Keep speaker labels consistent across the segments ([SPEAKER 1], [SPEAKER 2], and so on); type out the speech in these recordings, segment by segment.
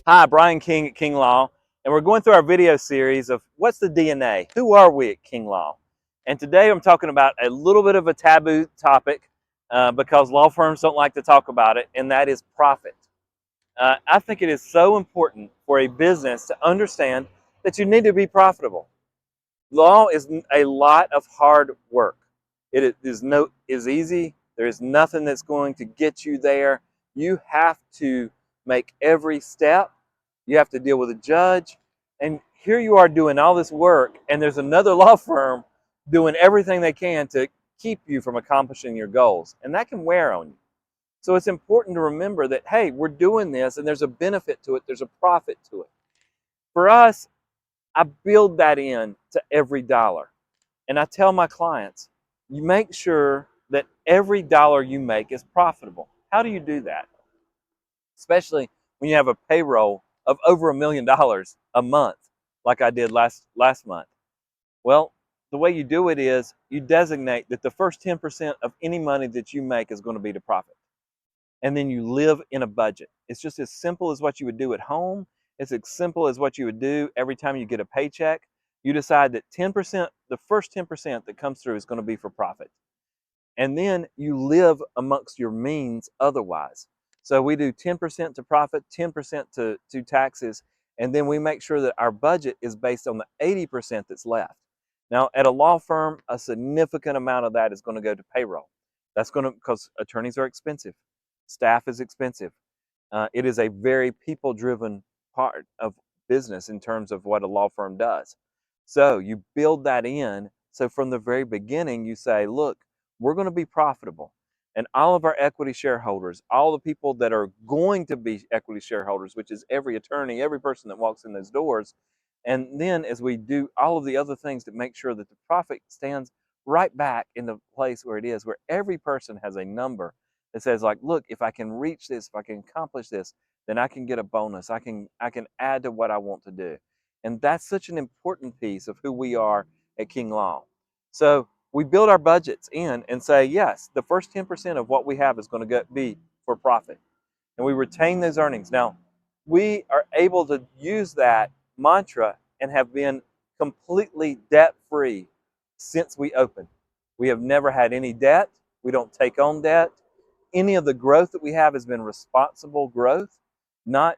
[SPEAKER 1] Hi, Brian King at King Law, and we're going through our video series of what's the DNA? Who are we at King Law? And today I'm talking about a little bit of a taboo topic because law firms don't like to talk about it, and that is profit. I think it is so important for a business to understand that you need to be profitable. Law is a lot of hard work. It is easy. There is nothing that's going to get you there. You have to make every step. You have to deal with a judge. And here you are doing all this work, and there's another law firm doing everything they can to keep you from accomplishing your goals. And that can wear on you. So it's important to remember that, hey, we're doing this, and there's a benefit to it. There's a profit to it. For us, I build that in to every dollar. And I tell my clients, you make sure that every dollar you make is profitable. How do you do that? Especially when you have a payroll of over $1 million a month, like I did last month. Well, the way you do it is you designate that the first 10% of any money that you make is going to be to profit. And then you live in a budget. It's just as simple as what you would do at home. It's as simple as what you would do every time you get a paycheck. You decide that 10%, the first 10% that comes through is going to be for profit. And then you live amongst your means otherwise. So we do 10% to profit, 10% to taxes, and then we make sure that our budget is based on the 80% that's left. Now, at a law firm, a significant amount of that is going to go to payroll. That's going to, because attorneys are expensive. Staff is expensive. It is a very people-driven part of business in terms of what a law firm does. So you build that in. So from the very beginning, you say, look, we're going to be profitable. And all of our equity shareholders, all the people that are going to be equity shareholders, which is every attorney, every person that walks in those doors. And then as we do all of the other things to make sure that the profit stands right back in the place where it is, where every person has a number that says, like, look, if I can reach this, if I can accomplish this, then I can get a bonus. I can add to what I want to do. And that's such an important piece of who we are at King Law. So we build our budgets in and say, yes, the first 10% of what we have is going to be for profit. And we retain those earnings. Now, we are able to use that mantra and have been completely debt-free since we opened. We have never had any debt. We don't take on debt. Any of the growth that we have has been responsible growth, not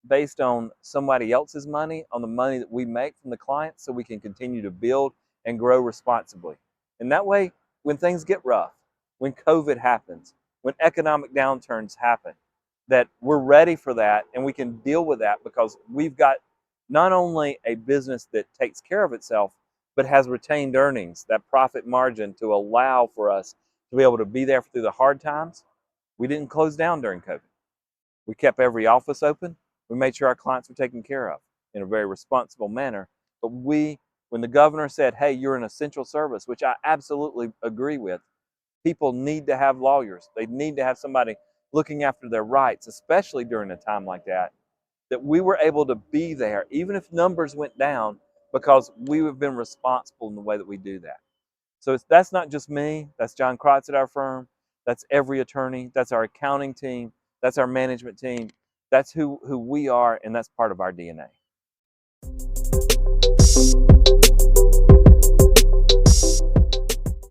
[SPEAKER 1] based on somebody else's money, on the money that we make from the clients, so we can continue to build and grow responsibly. And that way, when things get rough, when COVID happens, when economic downturns happen, that we're ready for that and we can deal with that because we've got not only a business that takes care of itself, but has retained earnings, that profit margin to allow for us to be able to be there through the hard times. We didn't close down during COVID. We kept every office open. We made sure our clients were taken care of in a very responsible manner. But when the governor said, hey, you're an essential service, which I absolutely agree with, people need to have lawyers. They need to have somebody looking after their rights, especially during a time like that, that we were able to be there, even if numbers went down, because we have been responsible in the way that we do that. So that's not just me. That's John Krotz at our firm. That's every attorney. That's our accounting team. That's our management team. That's who we are, and that's part of our DNA.